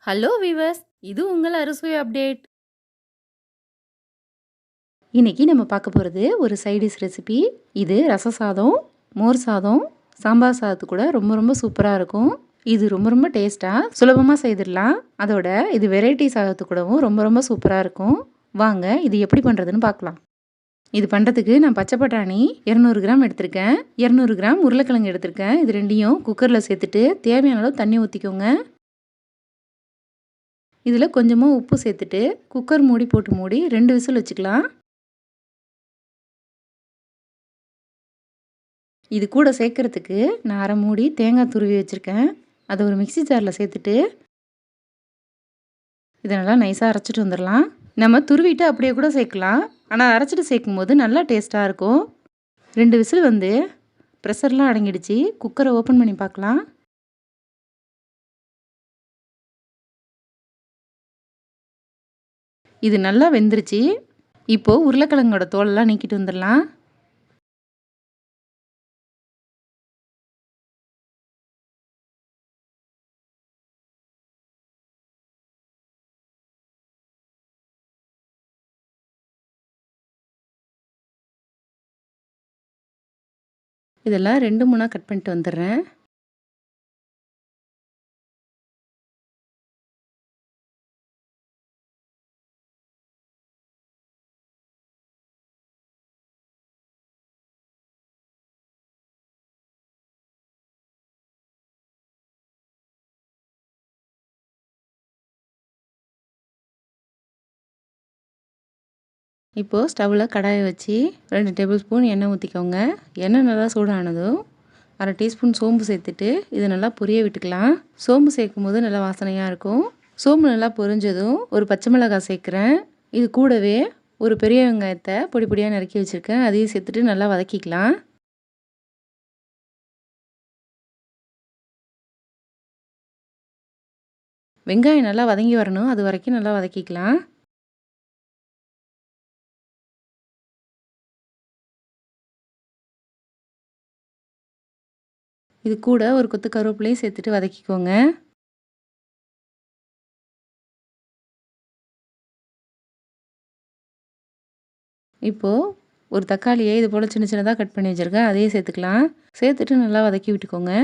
Hello viewers, இது உங்கள் அறுசுவை அப்டேட். இன்னைக்கு நம்ம பார்க்க போகிறது ஒரு சைடிஷ் ரெசிபி. இது ரச சாதம், மோர் சாதம், சாம்பார் சாதத்து கூட ரொம்ப ரொம்ப சூப்பராக இருக்கும். இது ரொம்ப ரொம்ப டேஸ்ட்டாக சுலபமாக செய்திடலாம். அதோட இது வெரைட்டி சாதத்து கூடவும் ரொம்ப ரொம்ப சூப்பராக இருக்கும். வாங்க இது எப்படி பண்ணுறதுன்னு பார்க்கலாம். இது பண்ணுறதுக்கு நான் பச்சை பட்டாணி 200 கிராம் எடுத்திருக்கேன். 200 கிராம் உருளைக்கிழங்கு எடுத்திருக்கேன். இது ரெண்டையும் குக்கரில் சேர்த்துட்டு தேவையான அளவு தண்ணி ஊற்றிக்கோங்க. இதில் கொஞ்சமாக உப்பு சேர்த்துட்டு குக்கர் மூடி போட்டு மூடி 2 விசில் வச்சுக்கலாம். இது கூட சேர்க்குறதுக்கு நான் அரை மூடி தேங்காய் துருவி வச்சுருக்கேன். அதை ஒரு மிக்ஸி ஜாரில் சேர்த்துட்டு இதை நல்லா நைஸாக அரைச்சிட்டு வந்துடலாம். நம்ம துருவிட்டு அப்படியே கூட சேர்க்கலாம், ஆனால் அரைச்சிட்டு சேர்க்கும் போது நல்லா டேஸ்ட்டாக இருக்கும். 2 விசில் வந்து ப்ரெஷர்லாம் அடங்கிடுச்சு. குக்கரை ஓப்பன் பண்ணி பார்க்கலாம். இது நல்லா வெந்துருச்சு. இப்போது உருளைக்கிழங்கோட தோலெல்லாம் நீக்கிட்டு வந்துடலாம். இதெல்லாம் 2 3 கட் பண்ணிட்டு வந்துடுறேன். இப்போது ஸ்டவ்வில் கடாயை வச்சு 2 டேபிள் ஸ்பூன் எண்ணெய் ஊற்றிக்கோங்க. எண்ணெய் நல்லா சூடானதும் அரை டீஸ்பூன் சோம்பு சேர்த்துட்டு இதை நல்லா பொரிய விட்டுக்கலாம். சோம்பு சேர்க்கும் போது நல்லா வாசனையாக இருக்கும். சோம்பு நல்லா பொரிஞ்சதும் ஒரு பச்சை மிளகாய் சேர்க்குறேன். இது கூடவே ஒரு பெரிய வெங்காயத்தை பொடி பொடியாக நறுக்கி வச்சுருக்கேன். அதையும் சேர்த்துட்டு நல்லா வதக்கிக்கலாம். வெங்காயம் நல்லா வதங்கி வரணும், அது வரைக்கும் நல்லா வதக்கிக்கலாம். இது கூட ஒரு கொத்து கருவேப்பிலையும் சேர்த்துட்டு வதக்கிக்கோங்க. இப்போது ஒரு தக்காளியை இது போல் சின்ன சின்னதாக கட் பண்ணி வச்சுருக்கேன். அதையும் சேர்த்துக்கலாம். சேர்த்துட்டு நல்லா வதக்கி விட்டுக்கோங்க.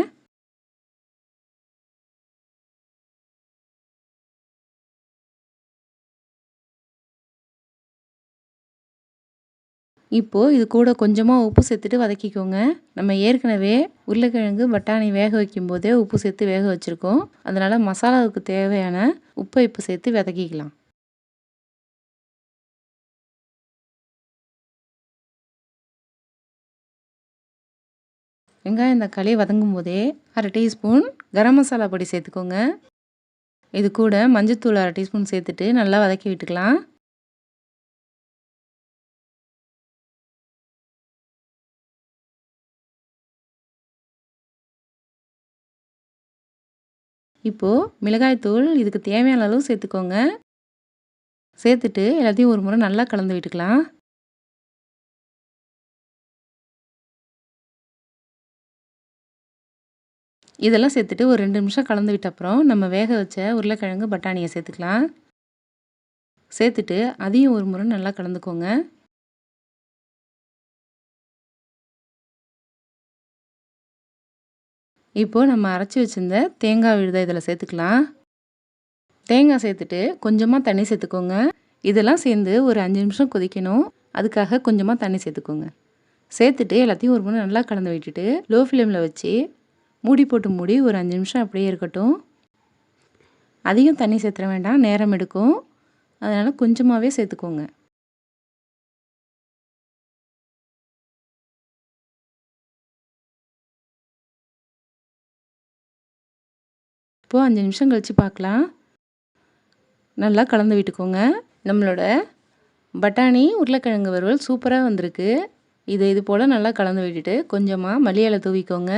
இப்போது இது கூட கொஞ்சமாக உப்பு சேர்த்துட்டு வதக்கிக்கோங்க. நம்ம ஏற்கனவே உருளைக்கிழங்கு பட்டாணி வேக வைக்கும்போதே உப்பு சேர்த்து வேக வச்சுருக்கோம். அதனால் மசாலாவுக்கு தேவையான உப்பை இப்போ சேர்த்து வதக்கிக்கலாம். வெங்காயம் தக்காளி வதங்கும் போதே அரை டீஸ்பூன் கரம் மசாலா பொடி சேர்த்துக்கோங்க. இது கூட மஞ்சத்தூள் அரை டீஸ்பூன் சேர்த்துட்டு நல்லா வதக்கி விட்டுக்கலாம். இப்போது மிளகாய்த்தூள் இதுக்கு தேவையான அளவு சேர்த்துக்கோங்க. சேர்த்துட்டு எல்லாத்தையும் ஒரு முறை நல்லா கலந்து விட்டுக்கலாம். இதெல்லாம் சேர்த்துட்டு ஒரு 2 நிமிஷம் கலந்து விட்ட அப்புறம் நம்ம வேக வச்ச உருளைக்கிழங்கு பட்டாணியை சேர்த்துக்கலாம். சேர்த்துட்டு அதையும் ஒரு முறை நல்லா கலந்துக்கோங்க. இப்போது நம்ம அரைச்சி வச்சிருந்த தேங்காய் விழுதை இதில் சேர்த்துக்கலாம். தேங்காய் சேர்த்துட்டு கொஞ்சமாக தண்ணி சேர்த்துக்கோங்க. இதெல்லாம் சேர்ந்து ஒரு 5 நிமிஷம் கொதிக்கணும். அதுக்காக கொஞ்சமாக தண்ணி சேர்த்துக்கோங்க. சேர்த்துட்டு எல்லாத்தையும் ஒரு முறை நல்லா கலந்து விட்டுட்டு லோ ஃப்ளேமில் வச்சு மூடி போட்டு மூடி ஒரு 5 நிமிஷம் அப்படியே இருக்கட்டும். அதிகம் தண்ணி சேர்த்துற வேண்டாம், நேரம் எடுக்கும். அதனால் கொஞ்சமாகவே சேர்த்துக்கோங்க. இப்போது 5 நிமிஷம் கழித்து பார்க்கலாம். நல்லா கலந்து விட்டுக்கோங்க. நம்மளோட பட்டாணி உருளைக்கிழங்கு வறுவல் சூப்பராக வந்திருக்கு. இது போல் நல்லா கலந்து விட்டுட்டு கொஞ்சமாக மல்லி இலை தூவிக்கோங்க.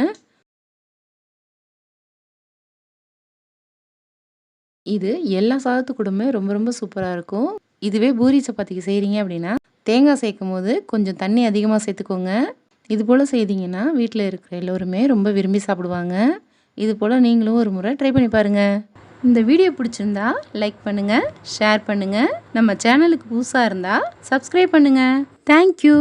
இது எல்லா சாதத்து கூடமே ரொம்ப ரொம்ப சூப்பராக இருக்கும். இதுவே பூரி சப்பாத்திக்கு செய்கிறீங்க அப்படின்னா தேங்காய் சேர்க்கும் போது கொஞ்சம் தண்ணி அதிகமாக சேர்த்துக்கோங்க. இது போல் செய்தீங்கன்னா வீட்டில் இருக்கிற எல்லோருமே ரொம்ப விரும்பி சாப்பிடுவாங்க. இது போல் நீங்களும் ஒரு முறை ட்ரை பண்ணி பாருங்கள். இந்த வீடியோ பிடிச்சிருந்தா லைக் பண்ணுங்கள், ஷேர் பண்ணுங்கள். நம்ம சேனலுக்கு புதுசாக இருந்தால் சப்ஸ்கிரைப் பண்ணுங்கள். தேங்க்யூ.